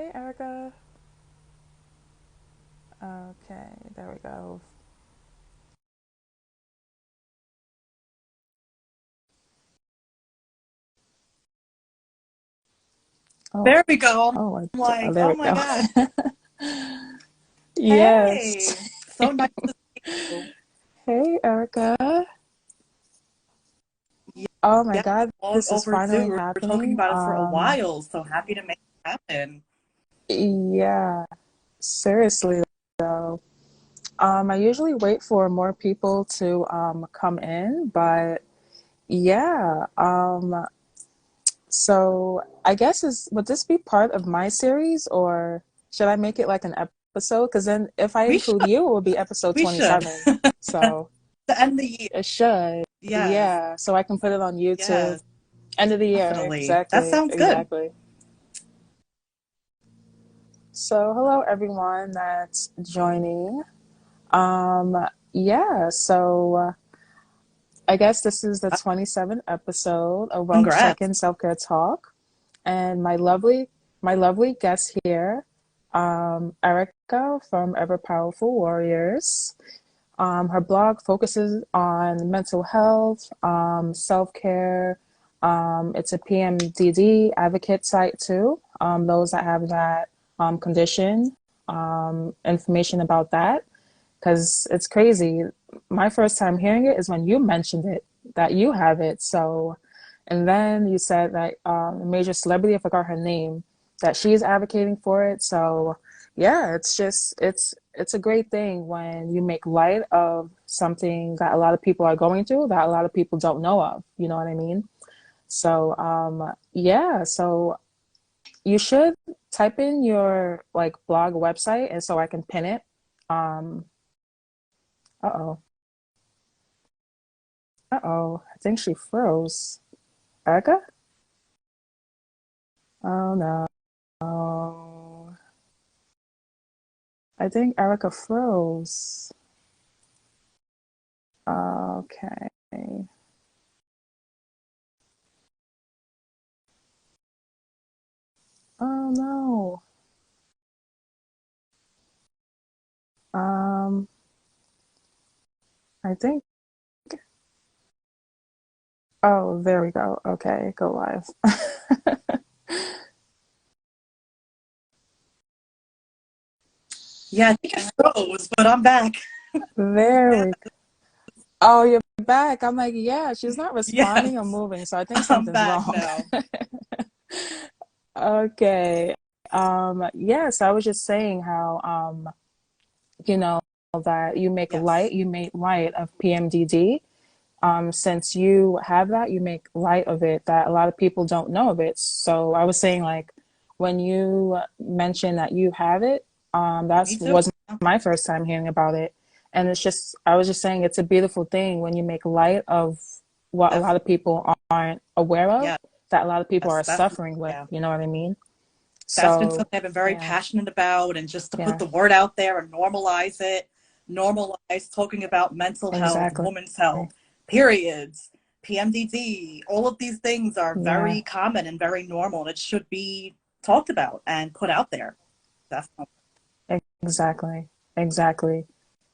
Hey, Erica. Okay, there we go. Oh, There we go. oh, I'm like, there oh we my go. God. Yes. Hey, so nice to see you. Hey, Erica. Yeah, Oh my yeah, God, long this is overdue. finally We're talking happening. about it for a while, so happy to make it happen. Yeah, seriously though. I usually wait for more people to come in, but yeah. So I guess is would this be part of my series or should I make it like an episode? Because then if I We include should. you, it will be episode We should. 27. So To end the year. it should. Yes. Yeah. So I can put it on YouTube. Yes, End of the year. definitely. That Exactly. sounds good. Exactly. So hello everyone that's joining. Yeah, so I guess this is the Uh, 27th episode of Wellness Congrats. Check-in Self-Care Talk. And my lovely guest here, Erica from Ever Powerful Warriors. Her blog focuses on mental health, self-care. It's a PMDD advocate site too. Those that have that condition, information about that, because it's crazy. My first time hearing it is when you mentioned it, that you have it. So, and then you said that a major celebrity, I forgot her name, that she's advocating for it. So, yeah, it's a great thing when you make light of something that a lot of people are going through that a lot of people don't know of. You know what I mean? So, yeah, so you should type in your like blog website and so I can pin it. Um, uh-oh. Uh-oh. I think she froze. Erica? Oh no. I think Erica froze. Okay. Oh no. Um, I think, oh, there we go. Okay, go live. Yeah, I think it froze, but I'm back. There Yeah, we go. Oh, you're back. I'm like, yeah, she's not responding or yes, moving, so I think I'm something's back wrong. now. Okay. Yes, I was just saying how you know, that Yes. you make light of PMDD. Since you have that, you make light of it that a lot of people don't know of it. So I was saying like when you mentioned that you have it, Me that's too. was my first time hearing about it. And it's just I was just saying it's a beautiful thing when you make light of what a lot Definitely. of people aren't aware of, Yes, that a lot of people are that's suffering with, yeah. you know what I mean? That's been So something I've been very yeah, passionate about, and just to put yeah, the word out there and normalize it, normalize talking about mental health, exactly. women's health, periods, PMDD. All of these things are Yeah. very common and very normal, and it should be talked about and put out there. Definitely. Exactly. Exactly.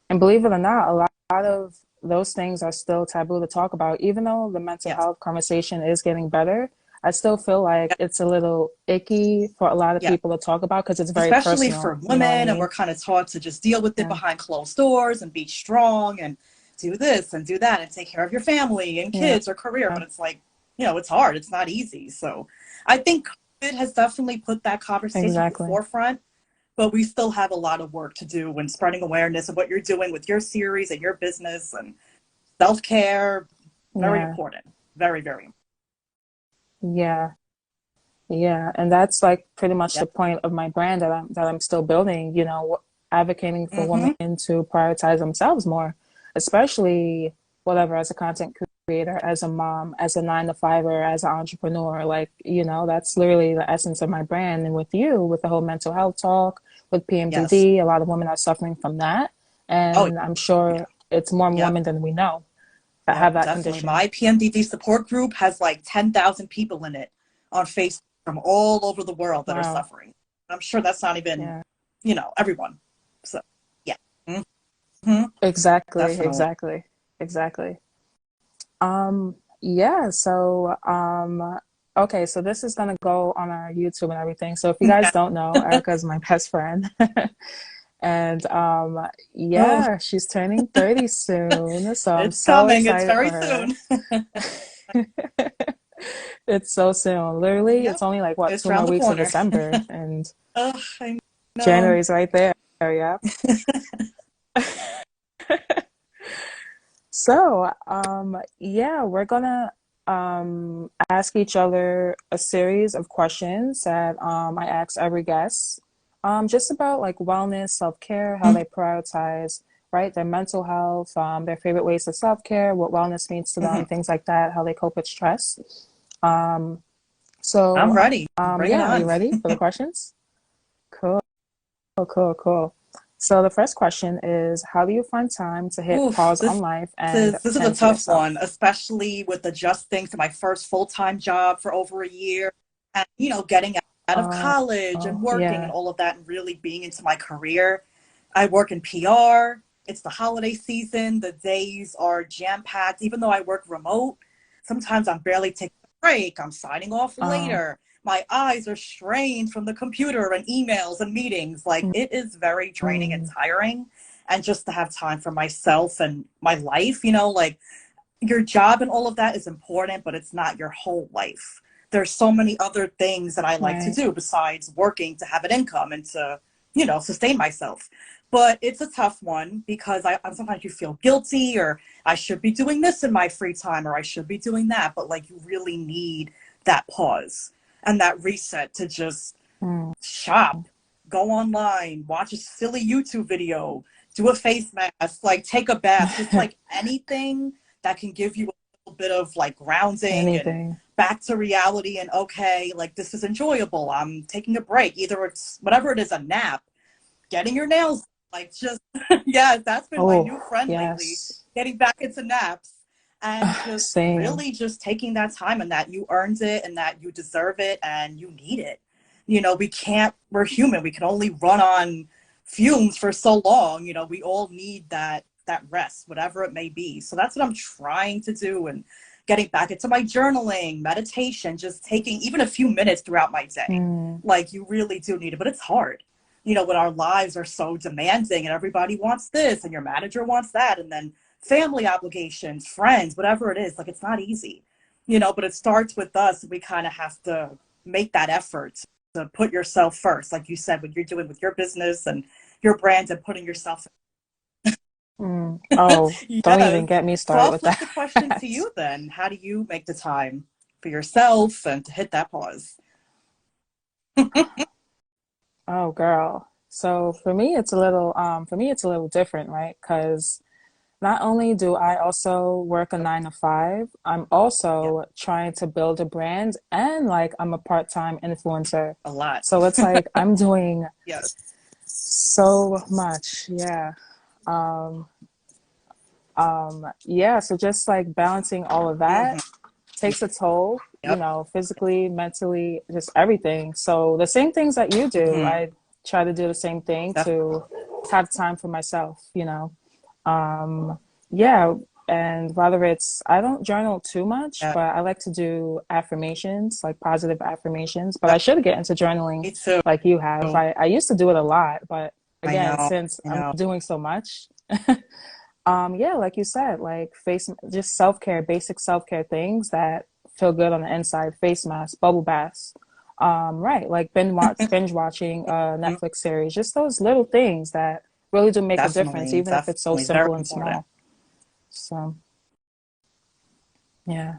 And believe it or not, a lot of those things are still taboo to talk about. Even though the mental Yes. health conversation is getting better, I still feel like Yes. it's a little icky for a lot of Yes. people to talk about because it's very Especially personal. for You know what I women, and we're mean? kind of taught to just deal with it Yeah. behind closed doors and be strong and do this and do that and take care of your family and Yeah. kids or career. But it's like, it's hard. It's not easy. So I think COVID has definitely put that conversation to the Exactly. forefront, but we still have a lot of work to do when spreading awareness of what you're doing with your series and your business and self-care. Very Yeah. important. Very, very important. Yeah. Yeah. And that's like pretty much Yeah. the point of my brand that I'm still building, advocating for women Mm-hmm. to prioritize themselves more, especially whatever as a content creator, as a mom, as a nine to fiver, as an entrepreneur. Like, that's literally the essence of my brand. And with you, with the whole mental health talk, with Yes. PMDD, a lot of women are suffering from that. Oh, And I'm yeah. sure it's more Yep. women than we know that Yep, have that definitely. condition. My PMDD support group has like 10,000 people in it on Facebook from all over the world that are Wow. suffering. I'm sure that's not even, Yeah. everyone. So, yeah. Hmm. Exactly, Definitely. exactly, exactly. Yeah, so okay, so this is gonna go on our YouTube and everything. So if you guys Yeah. don't know, Erica's my best friend. And Oh, yeah, she's turning 30 soon, so I'm it's so coming. It's excited very for her. soon. It's so soon. Literally, Yep. it's only like what, It's two around more the weeks of corner. December and Oh, I know. January's right there. Yeah. So, yeah, we're gonna ask each other a series of questions that I ask every guest, just about like wellness, self-care, how they prioritize, right, their mental health, their favorite ways of self-care, what wellness means to them, Mhm. things like that, how they cope with stress. I'm So, ready. Bring it yeah, are you on. ready for the questions? Cool, cool, cool. So the first question is, how do you find time to hit Oof, pause on life and this is a tend to tough yourself? one, especially with adjusting to my first full-time job for over a year, and getting out of Oh, college and working and yeah. all of that, and really being into my career. I work in PR. It's the holiday season. The days are jam-packed. Even though I work remote, sometimes I'm barely taking a break. I'm signing off Oh, later. My eyes are strained from the computer and emails and meetings. Like, it is very draining and mm, tiring. And just to have time for myself and my life, like your job and all of that is important, but it's not your whole life. There's so many other things that I like to right. do besides working to have an income and to, sustain myself. But it's a tough one because sometimes you feel guilty, or I should be doing this in my free time, or I should be doing that. But like, you really need that pause and that reset to just Mm. shop, go online, watch a silly YouTube video, do a face mask, like take a bath, just like anything that can give you a little bit of like grounding and Anything. back to reality. And okay, like this is enjoyable. I'm taking a break. Either it's whatever it is, a nap, getting your nails, like just, yeah, that's been my Oh, new friend lately, yes. getting back into naps. And just Same. really just taking that time, and that you earned it and that you deserve it and you need it. We can't, we're human. We can only run on fumes for so long. We all need that rest, whatever it may be. So that's what I'm trying to do, and getting back into my journaling, meditation, just taking even a few minutes throughout my day. Mm, Like, you really do need it, but it's hard. When our lives are so demanding and everybody wants this and your manager wants that, and then family obligations, friends, whatever it is, like it's not easy. But it starts with us. We kind of have to make that effort to put yourself first, like you said, what you're doing with your business and your brand, and putting yourself. mm. Oh, don't Yes. even get me So started I'll with flip the question to that. you then. How do you make the time for yourself and to hit that pause? Oh, girl. So for me it's a little different, right? Because not only do I also work a 9 to 5, I'm Yeah, also trying to build a brand and like I'm a part-time influencer. a lot. So it's like I'm doing Yes. so much. Yeah. Um, yeah, so just like balancing all of Hmm. that takes a toll, Yep. physically, mentally, just everything. So the same things that you do, Hmm. I try to do the same thing to have time for myself. Yeah, and whether it's, I don't journal too much, Yeah. but I like to do affirmations, like positive affirmations. But I should get into journaling Me too. like you have. I used to do it a lot, but I again, know. since I I'm know. doing so much, yeah, like you said, like just self-care, basic self-care things that feel good on the inside, face masks, bubble baths. Right, like binge watching a Mhm. Netflix series, just those little things that really do make a difference, Definitely, even if it's so definitely very simple and important. small. So, yeah.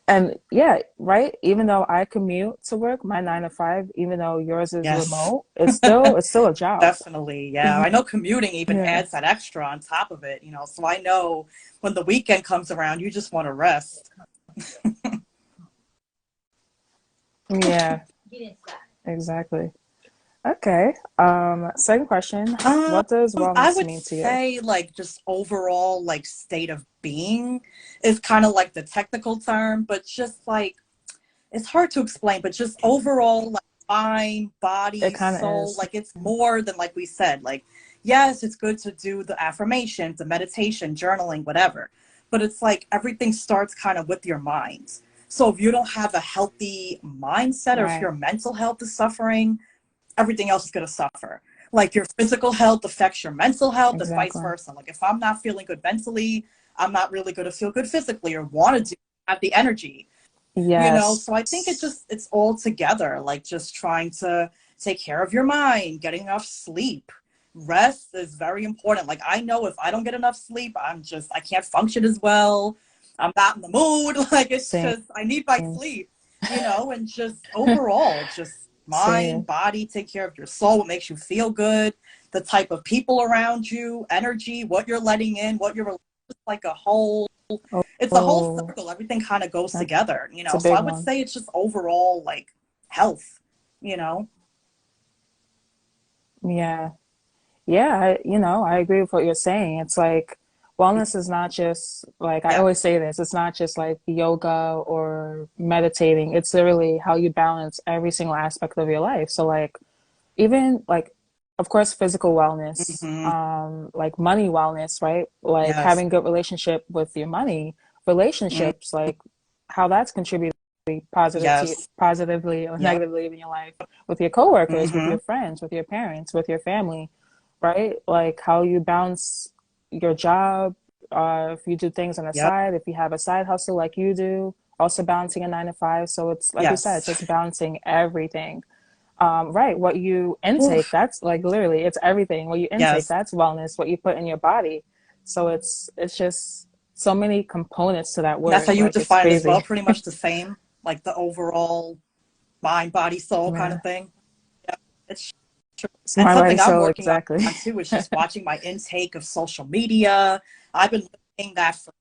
And yeah, right, even though I commute to work, my 9 to 5, even though yours is Yes, remote, it's still a job. definitely. Yeah, I know commuting even Yeah. adds that extra on top of it. So I know when the weekend comes around, you just want to rest. Yeah, exactly. Okay. Second question. Um, What does I wellness would mean to you? say like just overall like state of being is kind of like the technical term, but just like it's hard to explain, but just overall, like mind, It body, kind of soul, is. like it's more than like we said. Like, yes, it's good to do the affirmations, the meditation, journaling, whatever. But it's like everything starts kind of with your mind. So if you don't have a healthy mindset, or if Right. your mental health is suffering, everything else is going to suffer. Like your physical health affects your mental health and vice Exactly. versa. Like if I'm not feeling good mentally, I'm not really going to feel good physically or want to do have the energy, you know. Yes. So I think it's all together, like just trying to take care of your mind, getting enough sleep. Rest is very important. Like I know if I don't get enough sleep, I can't function as well. I'm not in the mood. Like it's Same. just I need my sleep, you know. And just overall, just mind, Same. body, take care of your soul, what makes you feel good, the type of people around you, energy, what you're letting in, what you're like a whole, it's a whole Oh, circle. Everything kind of goes that's together, you a know. So big I would one. say it's just overall like health, you know. Yeah. Yeah, I agree with what you're saying. It's like wellness is not just like I Yeah. always say this, it's not just like yoga or meditating. It's literally how you balance every single aspect of your life. So like even like of course physical wellness, Hmm. like money wellness, right? Like Yes. having good relationship with your money, Mm. relationships, like how that's contributing Yes. positively or Yep. negatively in your life with your coworkers, with Hmm. your friends, with your parents, with your family, right? Like how you balance your job, if you do things on the Yep. side, if you have a side hustle like you do, also balancing a 9 to 5. So it's like you said, Yes. just balancing everything. Right. What you intake, Oof. that's like literally it's everything. What you intake, Yes. that's wellness, what you put in your body. So it's just so many components to that That's how word. you would Like it's define it as well, crazy. pretty much the same, like the overall mind, body, soul kind Yeah. of thing. Yeah. It's true. It's And my body something I'm soul, working exactly. on too is just watching my intake of social media. I've been doing that for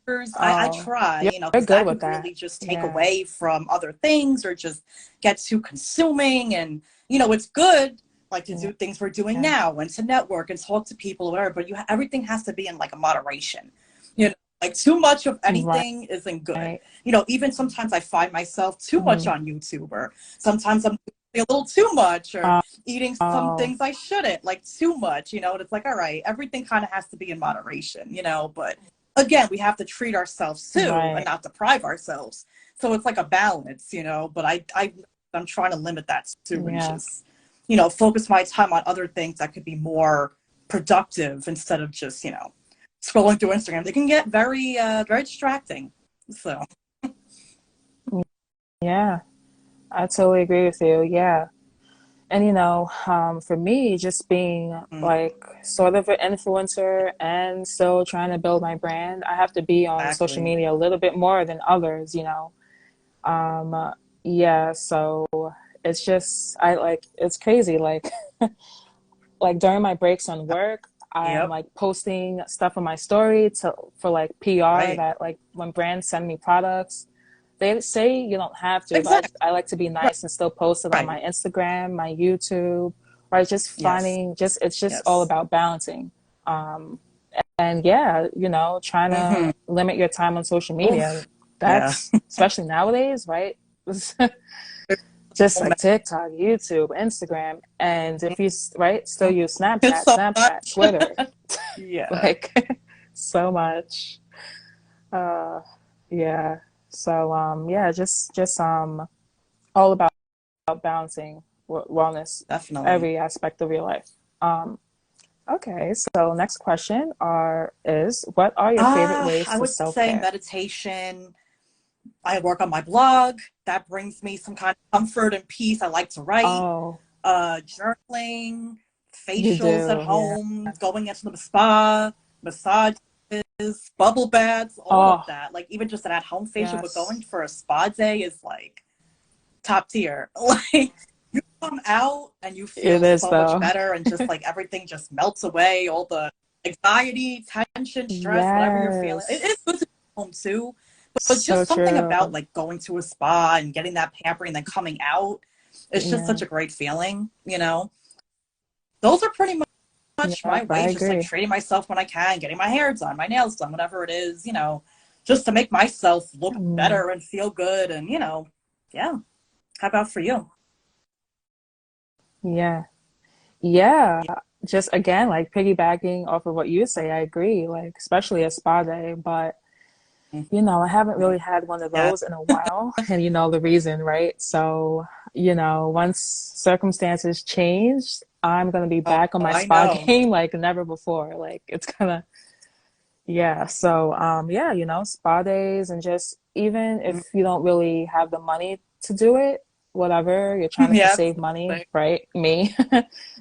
years. I Oh, try, you're you know, you're because good that with could that. really just take Yeah. away from other things or just get too consuming. And, you know, it's good like to Yeah. do things we're doing now and to network and talk to people or whatever, but everything has to be in like a moderation. You know, like too much of anything isn't good. Right. You know, even sometimes I find myself too much Mm. on YouTube, or sometimes I'm doing a little too much, or eating some Oh, things I shouldn't, like too much, you know. And it's like, all right, everything kind of has to be in moderation, you know. But again, we have to treat ourselves too and right. not deprive ourselves. So it's like a balance, you know. But I'm trying to limit that too, and Yeah. just, you know, focus my time on other things that could be more productive instead of just, you know, scrolling through Instagram. They can get very very distracting. So Yeah. I totally agree with you. Yeah. And for me, just being like sort of an influencer and still trying to build my brand, I have to be on social exactly. media a little bit more than others. Um, uh, yeah, so it's just it's crazy. Like like during my breaks on work, I'm Yep. like posting stuff on my story to for like PR Right. that like when brands send me products, they say you don't have to, but Exactly. I like to be Right. nice and still post it on Right. my Instagram, my YouTube, or just Yes. finding just it's just all Yes. about balancing. Um, and yeah, trying Mm-hmm. to limit your time on social media. Oof. Yeah. That's especially nowadays, right? Just like TikTok, YouTube, Instagram, and if you right still use It's Snapchat, so much. Twitter, Yeah. like so much. Uh, yeah. So yeah, just all about balancing wellness, Definitely. every aspect of your life. Um, okay. So next question is what are your favorite ways I to would self say care? meditation. I work on my blog. That brings me some kind of comfort and peace. I like to write. Oh, Journaling, you facials at do, yeah. home, going into the spa, massages, bubble baths, all of Oh, that. Like even just an at-home facial, but yes, going for a spa day is like top tier. Like you come out and you it feel is so much though. better, and just like everything just melts away, all the anxiety, tension, stress, whatever you're feeling. It is Yes, good to be home too, but so just something true. about like going to a spa and getting that pampering and then coming out, it's just such Yeah, a great feeling, you know. Those are pretty much my yep, I ways, just like agree. treating myself when I can, getting my hair done, my nails done, whatever it is, you know, just to make myself look Mm, better and feel good and, you know. Yeah. How about for you? Yeah. Yeah. Just again, like piggybacking off of what you say, I agree, like especially a spa day, but I haven't really had one of Yeah. those in a while, and the reason, right? So, once circumstances change, I'm gonna be Oh, back on my I spa know. game like never before. Like it's gonna, yeah. So, yeah, spa days, and just even if you don't really have the money to do it, whatever, you're trying to Yeah, save money, absolutely. right? Me,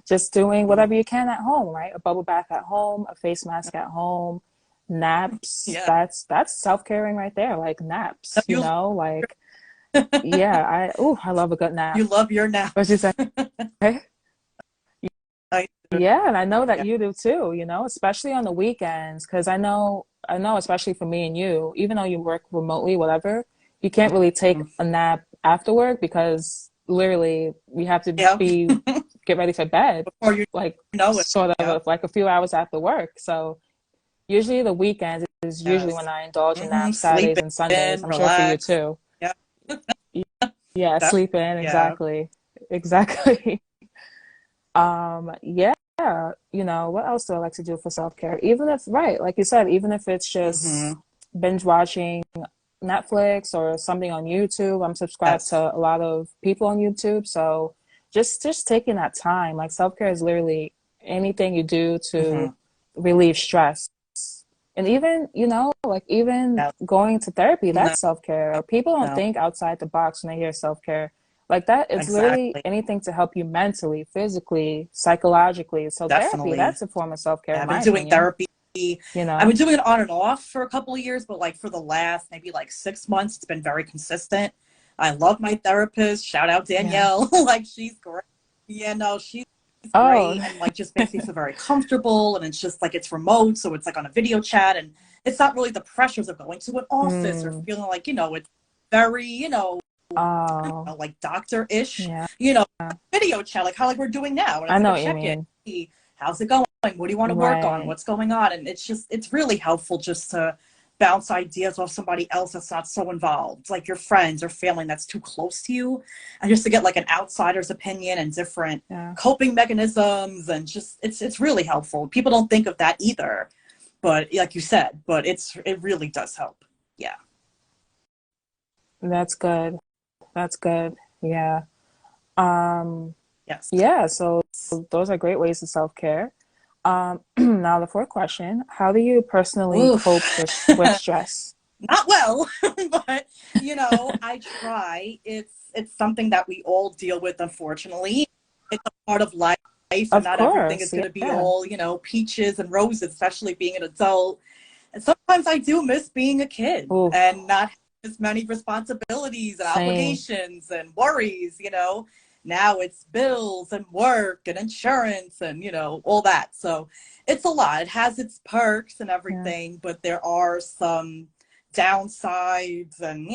just doing whatever you can at home, right? A bubble bath at home, a face mask at home, naps. Yeah. That's self-caring right there, like naps, You like yeah, I love a good nap. you love your What you naps. say? I do. Yeah, and I know that Yeah. you do too, especially on the weekends, because I know, especially for me and you, even though you work remotely, whatever, you can't really take Mhm. a nap after work because literally we have to Yeah. be get ready for bed, Before you like know it. sort Yeah. of like a few hours after work. So usually the weekends is usually when Yes. I indulge in naps, Sleep Saturdays and Sundays. in, I'm sure for you relax. too. Yeah. Yeah, That. sleep in, Yeah. exactly. Exactly. Yeah, what else do I like to do for self-care? Even if, right, like you said, even if it's just Hmm. binge watching Netflix or something on YouTube. I'm subscribed Yes. to a lot of people on YouTube, so just taking that time. Like self-care is literally anything you do Hmm. to relieve stress. And even, like even Yes. going to therapy, No. that's self-care. People don't No. think outside the box when they hear self-care. Like that, it's literally Exactly. anything to help you mentally, physically, psychologically. So therapy, Definitely. that's a form of self-care Yeah, in I've been my doing opinion, therapy. you I've know? been doing it on and off for a couple of years, but like for the last maybe like 6 months, it's been very consistent. I love my therapist. Shout out Yeah. Danielle. Like she's great. Yeah, no, she's Oh, great and like just makes me feel very comfortable. And it's just like it's remote, so it's like on a video chat, and it's not really the pressures of going to an office or mm, feeling like it's very oh, like doctor-ish, yeah. video chat, like how like we're doing now. And I it's like know a what you check-in. mean. Hey, how's it going? What do you want to work on? Right. What's going on? And it's really helpful just to bounce ideas off somebody else that's not so involved, like your friends or family that's too close to you, and just to get like an outsider's opinion and different Yeah. coping mechanisms. And just it's really helpful. People don't think of that either, but like you said, but it really does help. Yeah. That's good. That's good. Yeah. Um, Yes. yeah, so those are great ways to self-care. Now the fourth question, how do you personally cope Oof. with stress? Not well, but I try. It's something that we all deal with, unfortunately. It's a part of life, and Of not everything course. is going to be Yeah. all peaches and roses, especially being an adult. And sometimes I do miss being a kid Oof. and not having as many responsibilities and Same. obligations and worries. Now it's bills and work and insurance and all that. So it's a lot. It has its perks and Yeah. everything, but there are some downsides, and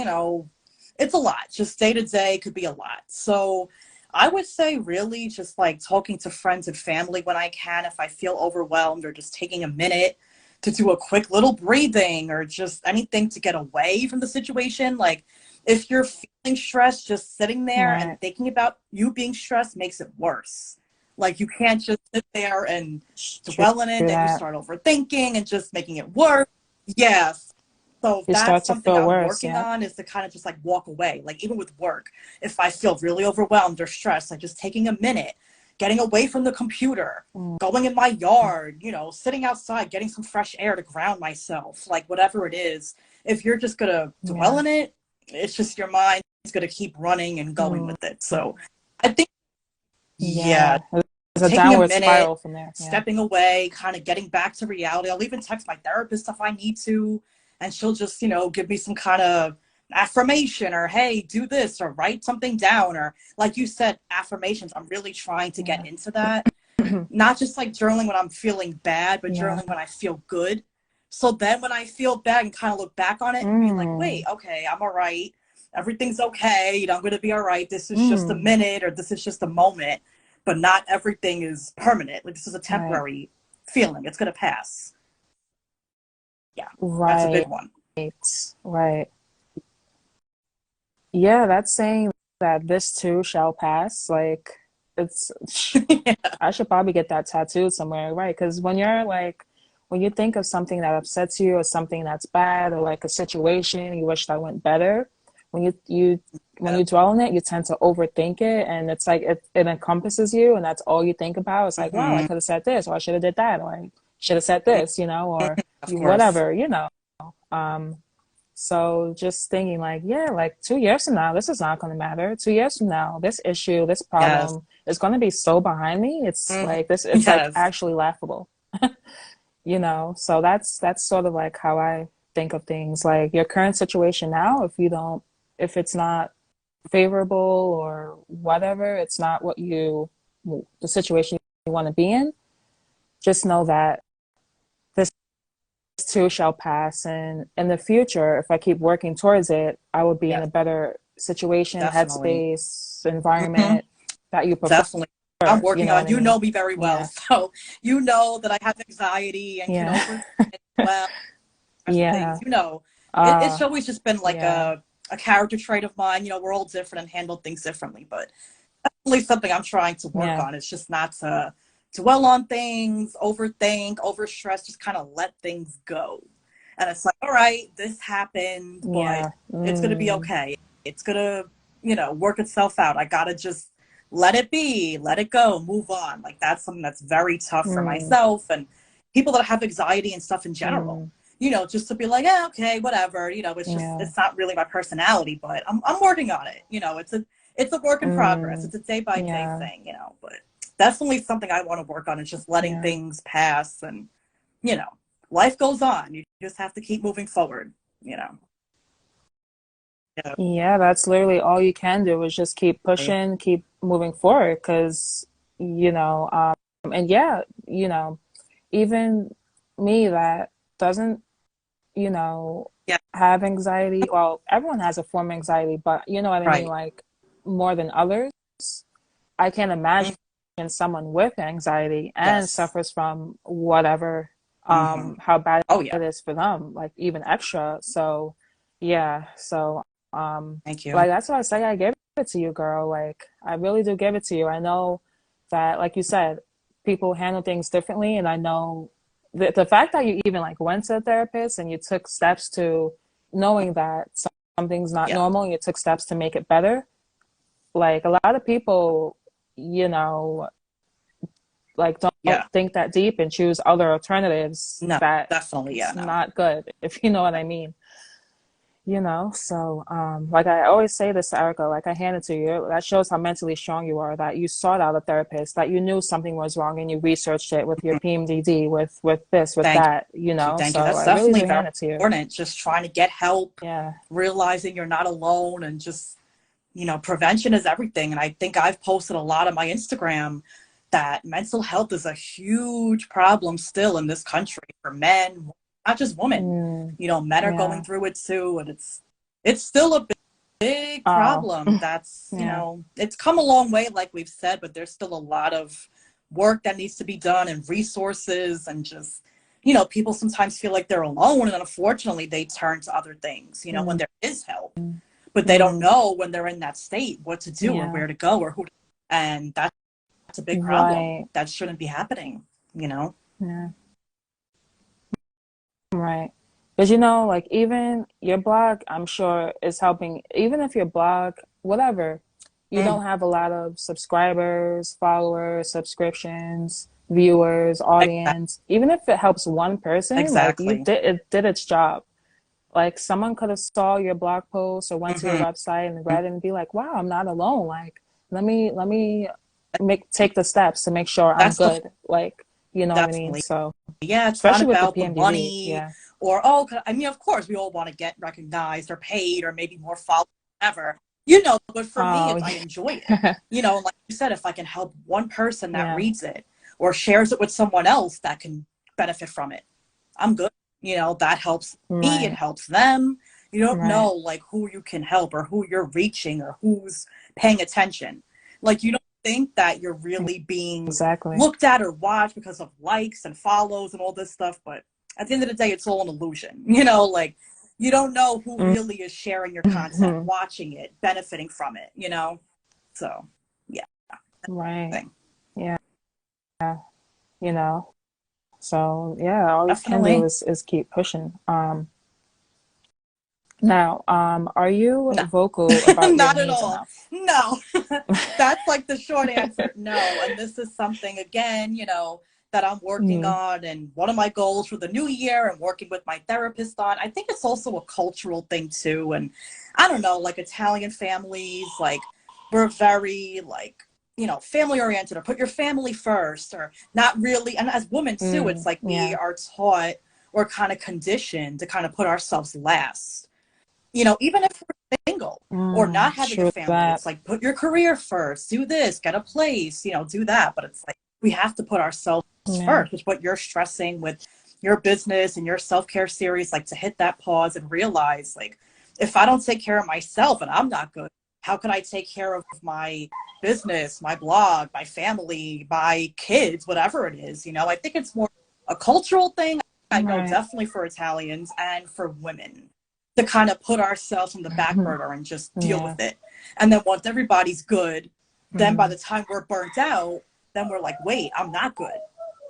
it's a lot. Just day to day could be a lot. So I would say really just like talking to friends and family when I can, if I feel overwhelmed, or just taking a minute to do a quick little breathing, or just anything to get away from the situation. Like if you're feeling stressed, just sitting there and Right. thinking about you being stressed makes it worse. Like you can't just sit there and True dwell in it, then you that. start overthinking and just making it worse. Yes. So You that's start to something feel I'm worse. working Yeah. on, is to kind of just like walk away. Like even with work, if I feel really overwhelmed or stressed, like just taking a minute, getting away from the computer, Mm, going in my yard, sitting outside, getting some fresh air to ground myself, like whatever it is. If you're just going to dwell yeah. in it, it's just your mind is going to keep running and going Mm, with it. So I think, yeah, yeah. There's a taking a downward minute, spiral from there. Yeah. stepping away, kind of getting back to reality. I'll even text my therapist if I need to, and she'll just, give me some kind of affirmation, or hey, do this, or write something down, or like you said, affirmations. I'm really trying to get Yeah. into that. Not just like journaling when I'm feeling bad, but Yeah. journaling when I feel good. So then when I feel bad and kind of look back on it and be like, wait, Mm, okay, I'm all right. Everything's okay. I'm going to be all right. This is just a mm, minute, or this is just a moment, but not everything is permanent. Like this is a right. temporary feeling. It's going to pass. Yeah, that's a big Right. one. Right. Yeah, that's saying that this too shall pass. Like, it's, Yeah. I should probably get that tattooed somewhere, right? Because when you're like, when you think of something that upsets you or something that's bad or like a situation you wish that went better, when when you dwell on it, you tend to overthink it, and it's like it encompasses you, and that's all you think about. It's like, wow, I Hmm. could have said this, or I should have did that, or I should have said this, or Of course. whatever, Um, so just thinking like, yeah, like 2 years from now, this is not going to matter. 2 years from now, this issue, this Yes. problem is going to be so behind me. It's Mhm. like this, it's like Yes. actually laughable, So that's sort of like how I think of things. Like your current situation now, if it's not favorable or whatever, it's not the situation you want to be in, just know that this too shall pass. And in the future, if I keep working towards it, I will be in Yes. a better situation, Definitely. headspace, Hmm. environment that you prefer. Definitely. I'm You working know what on, I you mean? know me very well. Yeah. So you know that I have anxiety and can Yeah. overthink as well, stress things. Yeah. It's Uh, always just been like yeah. a character trait of mine. We're all different and handle things differently, but definitely something I'm trying to work Yeah. on. It's just not to dwell on things, overthink, overstress, just kind of let things go. And it's like, all right, this happened, but Yeah. it's gonna be okay. It's gonna, work itself out. I gotta just let it be, let it go, move on. Like that's something that's very tough for Mm, myself and people that have anxiety and stuff in general. mm, Just to be like, yeah, okay, whatever. yeah. It's not really my personality, but I'm working on it. It's a work in progress. Mm, It's a day by day yeah. thing. But definitely something I want to work on is just letting Yeah. things pass and, you know, life goes on. You just have to keep moving forward, you know. Yeah. Yeah, that's literally all you can do is just keep pushing, keep moving forward because, and yeah, even me that doesn't, you know, Yeah. have anxiety. Well, everyone has a form of anxiety, but you know what I mean? Right. Like more than others. I can't imagine Mm. someone with anxiety and Yes. suffers from whatever, Hmm. how bad Oh yeah. it is for them, like even extra. So, yeah. So, Thank you. like that's why I say I give it to you, girl. Like I really do give it to you. I know that, like you said, people handle things differently, and I know the fact that you even like went to a therapist and you took steps to knowing that something's not Yeah. normal, and you took steps to make it better. Like a lot of people, you know, like don't Yeah. think that deep and choose other alternatives No, that definitely. Yeah. it's No. not good, if you know what I mean. So like I always say this to Erica, like I hand it to you. That shows how mentally strong you are, that you sought out a therapist, that you knew something was wrong and you researched it with your PMDD, with this, with Thank that, you. Thank you. So That's I really definitely do very hand it to you. important. Just trying to get help, Yeah. realizing you're not alone, and just prevention is everything. And I think I've posted a lot on my Instagram that mental health is a huge problem still in this country for men, not just women. Mm, Men are going yeah. through it too, and it's still a big Oh, problem. That's yeah. it's come a long way, like we've said, but there's still a lot of work that needs to be done and resources and just people sometimes feel like they're alone, and unfortunately they turn to other things when Mm, there is help, but they don't mm, know when they're in that state what to do or yeah. where to go or who to, and that's a big problem Right. that shouldn't be happening. Yeah. Right. Because, like even your blog, I'm sure is helping. Even if your blog, whatever, you Mm, don't have a lot of subscribers, followers, subscriptions, viewers, audience. Even if it helps one person, like exactly. it did its job. Like someone could have saw your blog post or went to your Hmm. website and read it and be like, "Wow, I'm not alone." Like, let me make take the steps to make sure I'm That's the good. Like, you know what I mean? definitely. So, Yeah, it's not especially with the about the PMDD, money yeah. or, I mean, of course, we all want to get recognized or paid or maybe more followers, whatever, but for me, Oh, it's I enjoy it. yeah. And like you said, if I can help one person that Yeah. reads it or shares it with someone else that can benefit from it, I'm good. That helps me, it Right. helps them. You don't know Right. like who you can help or who you're reaching or who's paying attention. Like you don't think that you're really being Exactly. looked at or watched because of likes and follows and all this stuff, but at the end of the day, it's all an illusion. Like You don't know who really is sharing your content, Mm-hmm. watching it, benefiting from it, you know? So, yeah, Right. thing. Yeah. You know. So yeah, all you can do Definitely. is keep pushing. Now, are you No, vocal about your not at needs all. enough? No, that's like the short answer. No. And this is something, again, that I'm working Mm, on. And one of my goals for the new year and working with my therapist on, I think it's also a cultural thing too. And I don't know, like Italian families, like we're very like, family oriented, or put your family first, or not really. And as women too, it's like we yeah. are taught or kind of conditioned to kind of put ourselves last, even if we're single or not having a True family. that. It's like, put your career first, do this, get a place, do that. But it's like, we have to put ourselves Yeah. first, which is what you're stressing with your business and your self-care series, like to hit that pause and realize, like, if I don't take care of myself and I'm not good, how can I take care of my business, my blog, my family, my kids, whatever it is? I think it's more a cultural thing. I know Right. definitely for Italians and for women, to kind of put ourselves on the back burner and just deal Yeah. with it. And then once everybody's good, then by Mm, the time we're burnt out, then we're like, wait, I'm not good.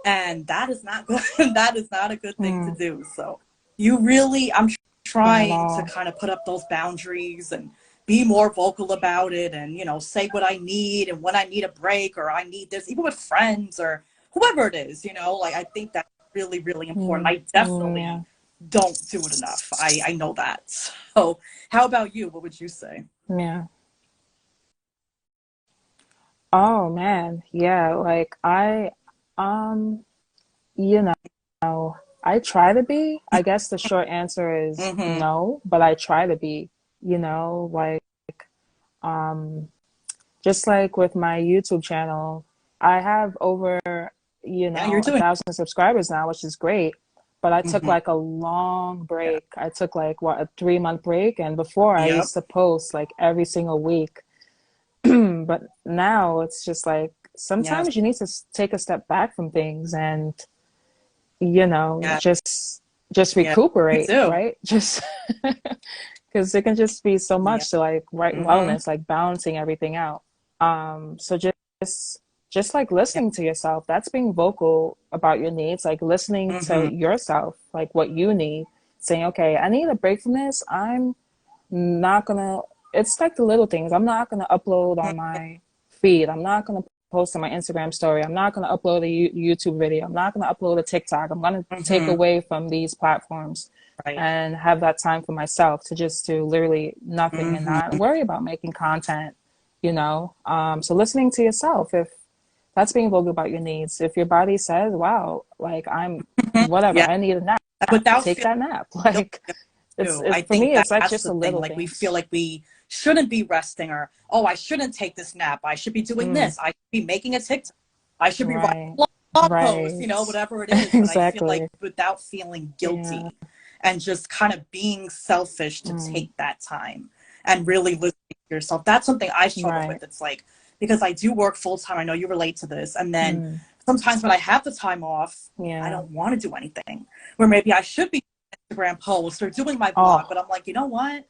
And that is not good. That is not a good thing to mm, do. So I'm not at trying to all. kind of put up those boundaries and be more vocal about it, and, say what I need and when I need a break, or I need this, even with friends or whoever it is, like, I think that's really, really important. I Yeah. definitely don't do it enough. I know that. So how about you? What would you say? Yeah. Oh man. Yeah. Like um, you know, I try to be. I guess the short answer is Mm-hmm. no, but I try to be, like, um, just like with my YouTube channel, I have over, Yeah, you're a doing. thousand subscribers now, which is great. But I took Mm-hmm. like a long Yeah. break. I took like what, a 3 month break. And before I Yep. used to post like every single week. But now it's just like Yes. sometimes you need to take a step back from things and, Yeah. just Yeah. Me recuperate, too. right? Just because it can just be so Yeah. much to like right Mm-hmm. wellness, like balancing everything out. So just like Yeah. listening to yourself, that's being vocal about your needs, like listening to Mm-hmm. yourself, like what you need, saying, okay, I need a break from this. I'm not gonna, it's like the little things. I'm not gonna upload on my feed. I'm not gonna post on my Instagram story. I'm not gonna upload a YouTube video. I'm not gonna upload a TikTok. I'm gonna take Mm-hmm. away from these platforms Right. and have that time for myself to just do literally nothing and not Mm-hmm. worry about making content, so listening to yourself, if that's being vocal about your needs. If your body says, wow, like I'm whatever, Yeah. I need a nap, Without take feeling that nap. guilty Like too. it's I for think me, it's like that's just the the thing. little Like, we feel things. like we shouldn't be resting, or, oh, I shouldn't take this nap. I should be doing Mm, this. I should be making a TikTok. I should be writing right. a blog post, Right. whatever it is. But I feel like Exactly. without feeling Yeah. guilty and just kind of being selfish to Mm, take that time and really listening to yourself, that's something I struggle right. with. It's like, because I do work full time. I know you relate to this. And then Mm, sometimes when I have the time off, I yeah. don't want to do anything, where maybe I should be Instagram posts or doing my blog, but Oh, I'm like, you know what?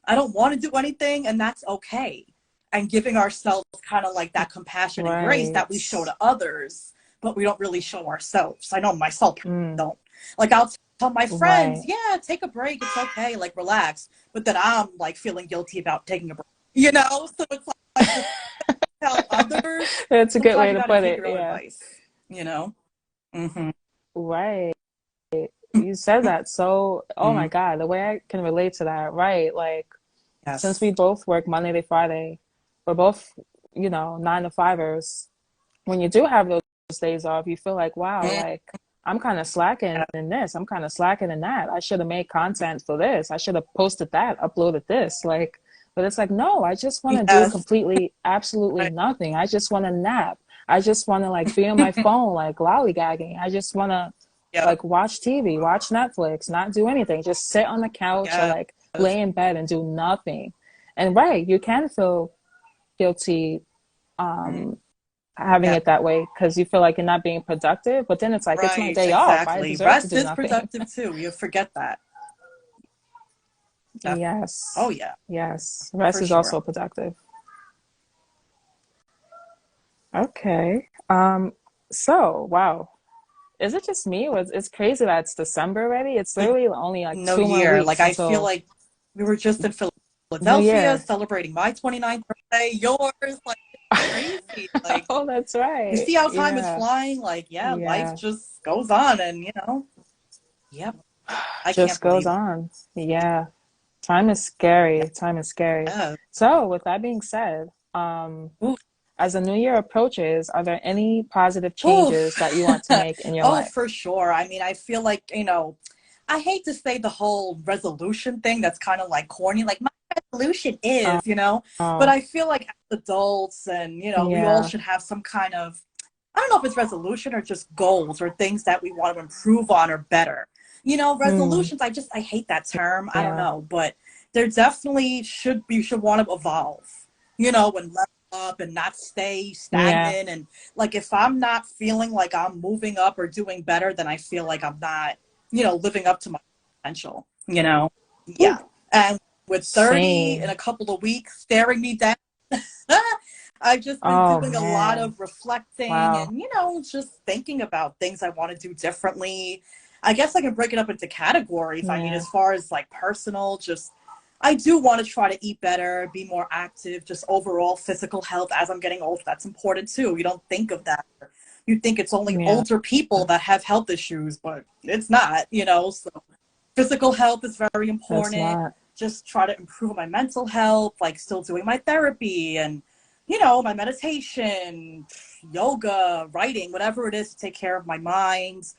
I don't want to do anything, and that's okay. And giving ourselves kind of like that compassion and grace that we show right. to others, but we don't really show ourselves. I know myself Mm, don't. Like, I'll tell my friends, right. yeah, take a break, it's okay, like, relax. But then I'm like feeling guilty about taking a break, So it's like to tell others, It's a good sometimes way you to got to put take it. your own Yeah. advice, you know? Mm-hmm. Right. You said that. So, oh my Mm-hmm. God, the way I can relate to that, right? Like, since we Yes. both work Monday to Friday, we're both, 9 to 5ers. When you do have those days off, you feel like, wow, Mm-hmm. like I'm kind of slacking in this. I'm kind of slacking in that. I should have made content for this. I should have posted that, uploaded this. Like, but it's like, no, I just want to do Yes. completely, absolutely Right. nothing. I just want to nap. I just want to like be on my phone, like lollygagging. I just want to Yep. like watch TV, watch Netflix, not do anything. Just sit on the couch or Yes. like lay in bed and do nothing. And right, you can feel guilty Mm-hmm. having Yeah. it that way because you feel like you're not being productive. But then it's like, it's my Right, day off. I exactly. deserve to Rest do is nothing. productive too. You forget that. Oh Yes. yeah, Yes. for Rest is sure. also productive. Okay. So wow. Is it just me? It's crazy that it's December already. It's literally only like No 2 more year. Like weeks I feel until like we were just in New Philadelphia Year. celebrating my 29th birthday, yours, like crazy. Like Oh, that's you right. see how time is Yeah. flying? Like, yeah, life Yeah. just goes on and yep, I can't Just goes believe it. on. Yeah. Time is scary. Time is scary. Yeah. So, with that being said, Oof. as the new year approaches, are there any positive changes Oof. that you want to make in your Oh, life? for sure. I mean, I feel like, I hate to say the whole resolution thing that's kind of like corny, like my resolution Oh, is, but oh, I feel like as adults and, we all yeah. should have some kind of, I don't know if it's resolution or just goals or things that we want to improve on or better. Hmm. Resolutions, I hate that term. I don't Yeah. know, but there definitely you should want to evolve, and level up and not stay Yeah. stagnant. And like, if I'm not feeling like I'm moving up or doing better, then I feel like I'm not, living up to my potential. Ooh, Yeah. And with 30 in a same. couple of weeks staring me down, I've just been Oh doing a lot man. of reflecting Wow. and, just thinking about things I want to do differently. I guess I can break it up into categories. I mean, Yeah. as far as like personal, just I do want to try to eat better, be more active, just overall physical health as I'm getting older. That's important too. You don't think of that. You think it's only Yeah. older people that have health issues, but it's not. So physical health is very That's important. not. Just try to improve my mental health, like still doing my therapy and, my meditation, yoga, writing, whatever it is to take care of my mind.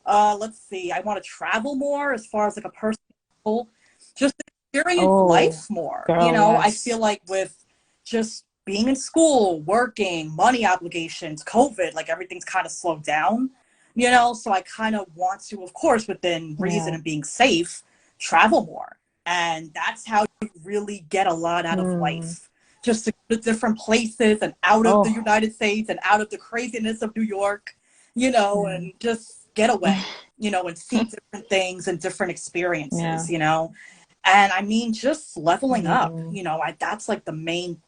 Let's see. I want to travel more as far as like a personal goal. Just experience Oh, life more. girl, I feel yes. like with just being in school, working, money obligations, COVID, like everything's kind of slowed down. So I kind of want to, of course, within reason Yeah. and being safe, travel more. And that's how you really get a lot out of Hmm. life. Just to go to different places and out of the Oh, United States and out of the craziness of New York, yeah. and just get away, and see different things and different Yeah. experiences. And I mean, just leveling up, Mm. that's like the main,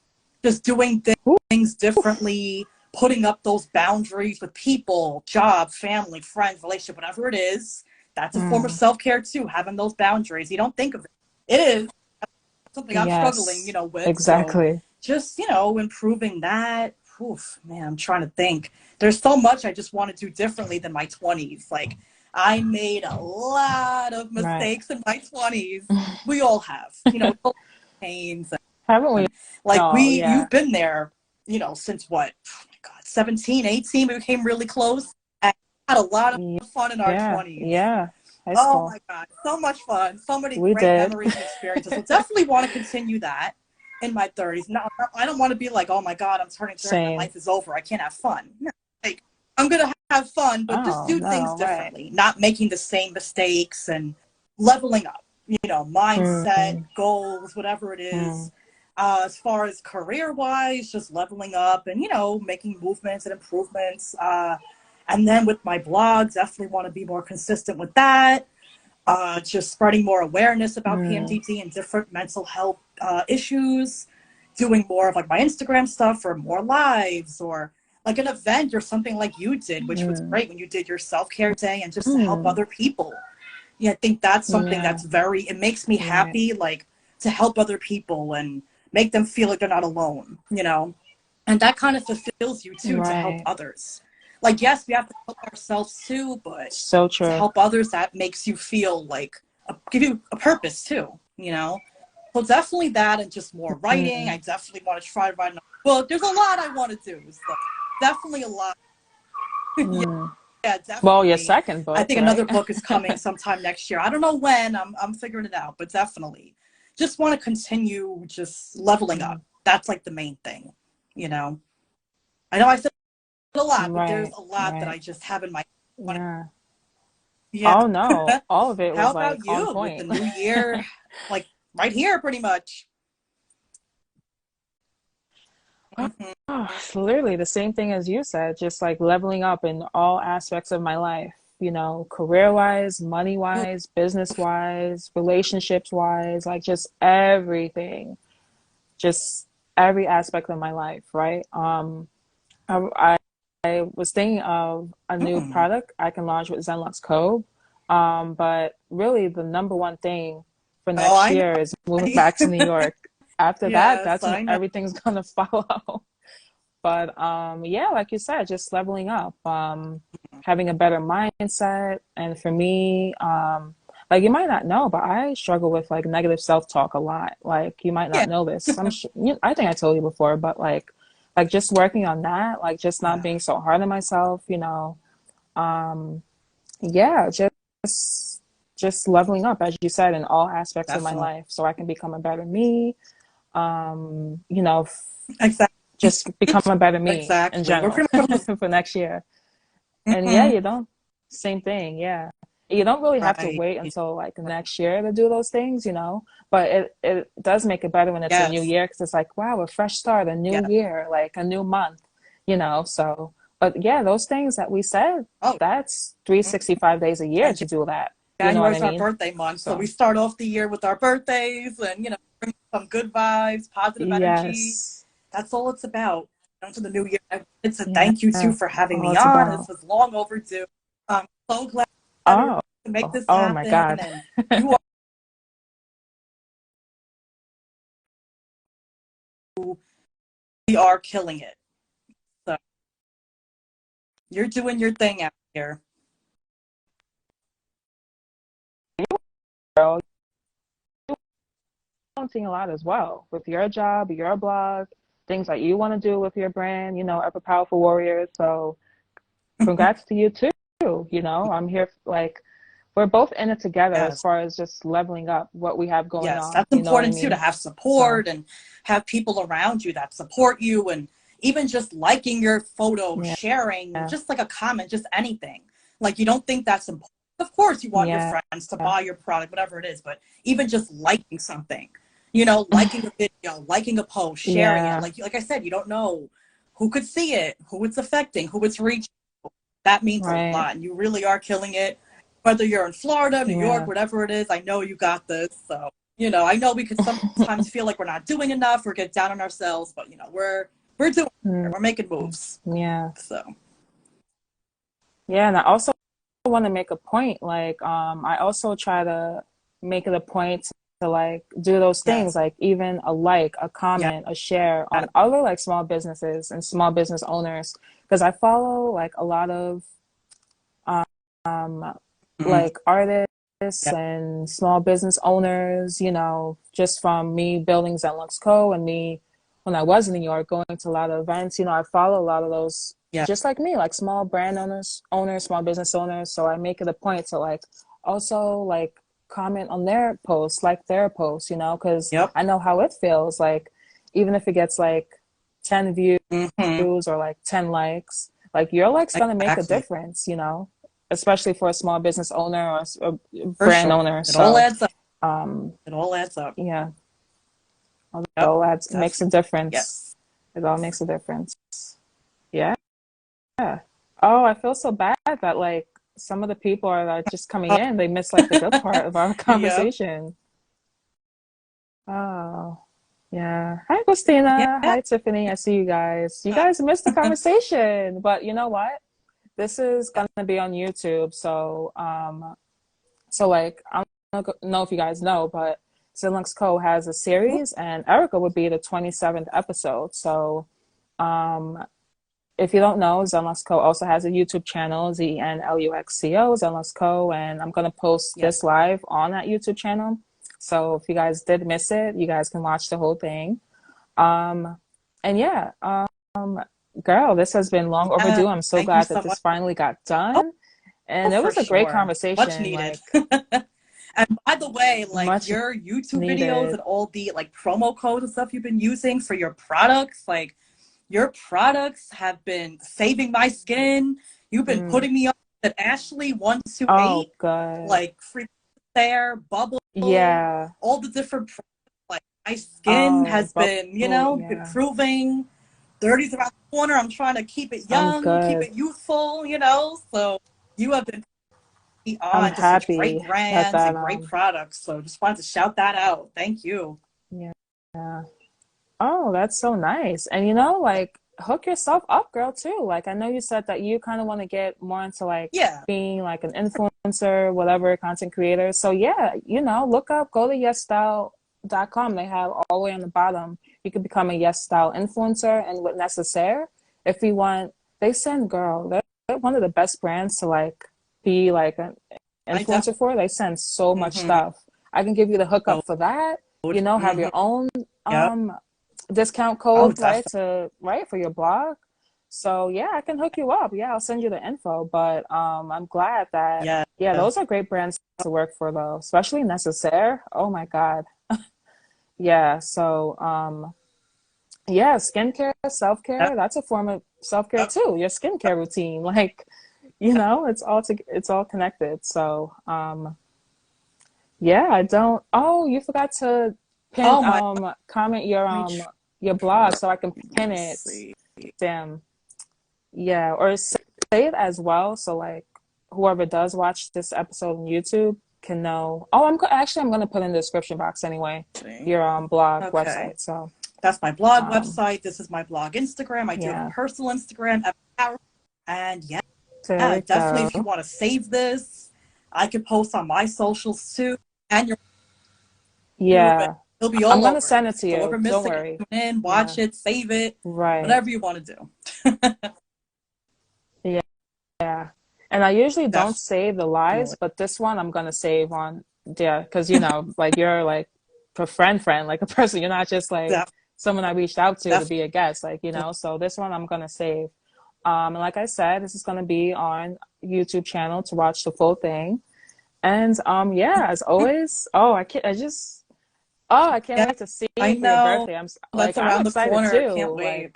just doing things Oof. differently, putting up those boundaries with people, job, family, friends, relationship, whatever it is. That's a form of Mm. self-care too, having those boundaries. You don't think of it. It is something I'm struggling, Yes. with. So Exactly. just, improving that. Oof, man, I'm trying to think. There's so much I just want to do differently than my 20s. Like, I made a lot of Right. mistakes in my 20s. We all have, pains. Haven't we And like, all? Yeah. you've been there, since what? Oh my God, 17, 18, we became really close. And had a lot of fun in our Yeah. 20s. Yeah. High Oh school. my God, so much fun. So many We great did. memories and experiences. So definitely want to continue that in my 30s. No, I don't want to be like, oh my God, I'm turning 30, my Same. life is over. I can't have fun. No, like, I'm going to have fun, but just Oh, do things no. Right. differently, not making the same mistakes and leveling up, mindset, Mm. goals, whatever it Mm. is. As far as career wise, just leveling up and, making movements and improvements. And then with my blog, definitely want to be more consistent with that. Just spreading more awareness about Mm. PMDD and different mental health issues, doing more of like my Instagram stuff or more lives or like an event or something like you did, which was Mm. great when you did your self-care day and just to help Mm. other people. Yeah, I think that's something Yeah. that's it makes me Right. happy, like to help other people and make them feel like they're not alone. And that kind of fulfills you too to help Right. others. Like, yes, we have to help ourselves too, but So to true. help others, that makes you feel like give you a purpose too. So definitely that and just more writing. I Mm. definitely want to try to write another book. There's a lot I want to do. So definitely a lot. Yeah, Mm. Well, your definitely. second I book, think another right? book is coming sometime next year. I don't know when. I'm figuring it out, but definitely. Just want to continue just leveling up. Mm. That's like the main thing, you know. I know I said a lot, but there's Right. a lot that Right. I just have in my Yeah. yeah. Oh no, all of it How was like about on you with the point. new year? Like right here pretty much. Mhm. Oh, it's literally the same thing as you said, just like leveling up in all aspects of my life. you know, career wise, money wise, business wise, relationships wise, like just everything, just every aspect of my life, right? I, I was thinking of a new Mm. product I can launch with ZenLuxCo. But really, the number one thing for Oh, next I year is moving know. back to New York. After that, Yes, that's when I know. everything's gonna follow. But yeah, like you said, just leveling up, having a better mindset. And for me, like you might not know, but I struggle with like negative self-talk a lot. Like you might Yeah. not know this. I think I told you before, but like just working on that, like just not Yeah. being so hard on myself, you know. Um, yeah, just leveling up, as you said, in all aspects of my Definitely. life, so I can become a better me. You know, Exactly. just become a better me in Exactly. We're general pretty much on the for next year. And yeah, mhm. you don't, same thing. Yeah. You don't really have to Right. wait until like next year to do those things, you know, but it does make it better when it's a new Yes. year because it's like, wow, a fresh start, a new Yes. year, like a new month, you know. So, but yeah, those things that we said, Oh, that's mhm. 365 days a year And to do that. You know what January I is our mean? birthday month, so we So, start off the year with our birthdays and bring some good vibes, positive energy. yes. That's all it's about. To the new year, I wanted to Yeah. thank you too for having All me it's on. This about. was long overdue. I'm so glad we were able Oh, to make this oh my happen, God. and you are killing it. So you're doing your thing out here. Girl, seeing a lot as well with your job, your blog, things that you want to do with your brand, you know, Ever Powerful Warriors. So congrats to you too. You know, I'm here like we're both in it together as Yes. far as just leveling up what we have going Yes, on. that's You know what I important too, to mean? have So support and have people around you that support you, and even just liking your photo, yeah, sharing, just like a comment, just anything. Like you don't think that's important. Of course, you want your yeah, friends to buy your product, whatever it is, but even just liking something, liking a video, liking a post, sharing it. yeah, Like I said, you don't know who could see it, who it's affecting, who it's reaching. That means a right, lot, and you really are killing it. Whether you're in Florida, New York, yeah, whatever it is, I know you got this. So I know we could sometimes feel like we're not doing enough or get down on ourselves, but we're doing it. mm, We're making moves. yeah, So yeah. And I also want to make a point. Like, I also try to make it a point to like do those things, yes, like even a like, a yeah, comment, a share on other like small businesses and small business owners, because I follow like a lot of um mm, like artists yeah, and small business owners, you know, just from me building ZenLuxCo and me when I was in New York going to a lot of events, you know, I follow a lot of those yeah, just like me, like small brand owners, small business owners. So I make it a point to like also like comment on their posts, like their posts, you know, because yep, I know how it feels. Like even if it gets like 10 views hmm, or like 10 likes, like your likes gonna make a exactly, difference, you know, especially for a small business owner or a for brand sure. owner. It all So adds up. um It all adds up. yeah, it Yep, all adds makes a definitely. difference. Yes. It all makes a difference. Yeah. Oh, I feel so bad that like some of the people are like just coming Oh, in, they miss like the good part of our yep. conversation. Oh, yeah. Hi, Christina. Yeah. Hi, Tiffany. I see you guys. You guys missed the conversation, but you know what? This is gonna be on YouTube, so like I don't know if you guys know, but Zenlux Co has a series, and Erica would be the 27th episode. So um, if you don't know, Zenlux Co also has a YouTube channel, ZenLuxCo, Zenlux Co, and I'm gonna post Yes. this live on that YouTube channel. So if you guys did miss it, you guys can watch the whole thing. Um, and yeah, girl, this has been long Yeah. overdue. I'm so Thank you glad so that much. this finally got Oh, done. And it for was a great sure. Much conversation, needed. like And by the way, like much your YouTube videos needed. and all the like promo codes and stuff you've been using for your products, like your products have been saving my skin. You've been Mm. putting me on at Ashley Oh, 128, good. like free there, bubble, Yeah. all the different products. Like my skin Oh, has been, bubble. Yeah. improving. 30's around the corner. I'm trying to keep it I'm young, keep good. it youthful, So you have been. I'm on to such great happy that brands and great products. So just wanted to shout that out. Thank you. yeah. Oh, that's so nice. And like hook yourself up, girl, too. Like I know you said that you kind of want to get more into like Yeah. being like an influencer, whatever, content creator. So yeah, look up, go to yesstyle.com. They have all the way on the bottom. You could become a Yes Style influencer and what necessaire. If you want, they send girl, they're one of the best brands to like be like an I influencer definitely for. They send so much mm-hmm. stuff. I can give you the hookup for that. Have Mm-hmm. your own Yep. um discount Oh, code, right, definitely. to for your blog. So yeah, I can hook you up. Yeah, I'll send you the info. But I'm glad that Yeah. yeah, those are great brands to work for though, especially Necessaire. Oh my God. Yeah. So yeah, skincare, Yep. self-care, that's a form of self-care Yep. too. Your skincare routine. Like, it's all connected. So yeah, I don't you forgot to pin Oh my. comment Let me your blog try. so I can pin Let's it. see. Damn. Yeah, or say it as well so like whoever does watch this episode on YouTube can know. Oh, actually I'm going to put in the description box anyway. Your blog Okay. website. So, That's my blog um website. This is my blog Instagram. I do have a yeah. personal Instagram. And yeah, There we definitely go. if you want to save this, I could post on my socials too. And your YouTube, and Yeah. it'll be I'm all going to over. send it to So you. ever Don't missing it, worry. tune in, Yeah. watch it, save it, Right. whatever you want to do. Yeah. Yeah. And I usually don't save the lives, Definitely. but this one I'm gonna save on, yeah, because like you're like a friend, like a person. You're not just like Def- someone I reached out to Definitely. be a guest, like, so this one I'm gonna save. And like I said, this is gonna be on YouTube channel to watch the full thing. And yeah, as always, I can't Yeah, wait to see I you for your know. birthday. That's I'm around the excited corner. Can't too. wait. Like,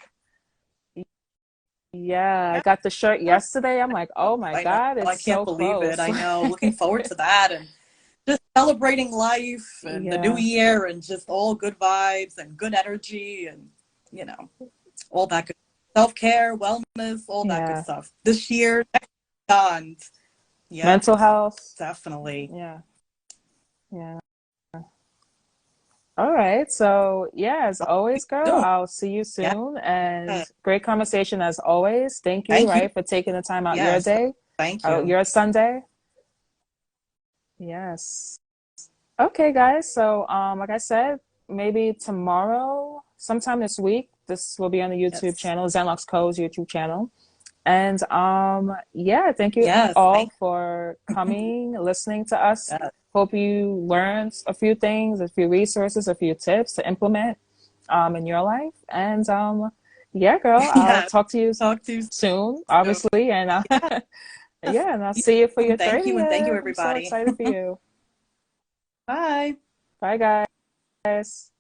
yeah, I Yeah, got the shirt yesterday. I'm like, oh my I know. God, I it's can't so believe it. close. I know. Looking forward to that and just celebrating life and the new Yeah, year and just all good vibes and good energy and you know all that good self-care, wellness, all that good yeah. stuff. This year, beyond. Yep, Mental health. definitely. Yeah, yeah. All right. So, yeah, as always, girl, Soon. I'll see you Yeah. soon. And great conversation as always. Thank you, Thank you. right, for taking the time out your Yes. day, Thank you. your Sunday. Yes. Okay, guys. So, like I said, maybe tomorrow, sometime this week, this will be on the YouTube Yes. channel, ZenLuxCo's YouTube channel. And yeah, thank you Yes. all Thank for coming, listening to us. you. Hope you learned a few things, a few resources, a few tips to implement in your life. And yeah, girl, I'll Yes. talk to you Talk to you soon, soon. obviously. And Yes. yeah, and I'll see you for your Thank you and thank you 30th. I'm so everybody. excited for you. Bye. Bye, guys.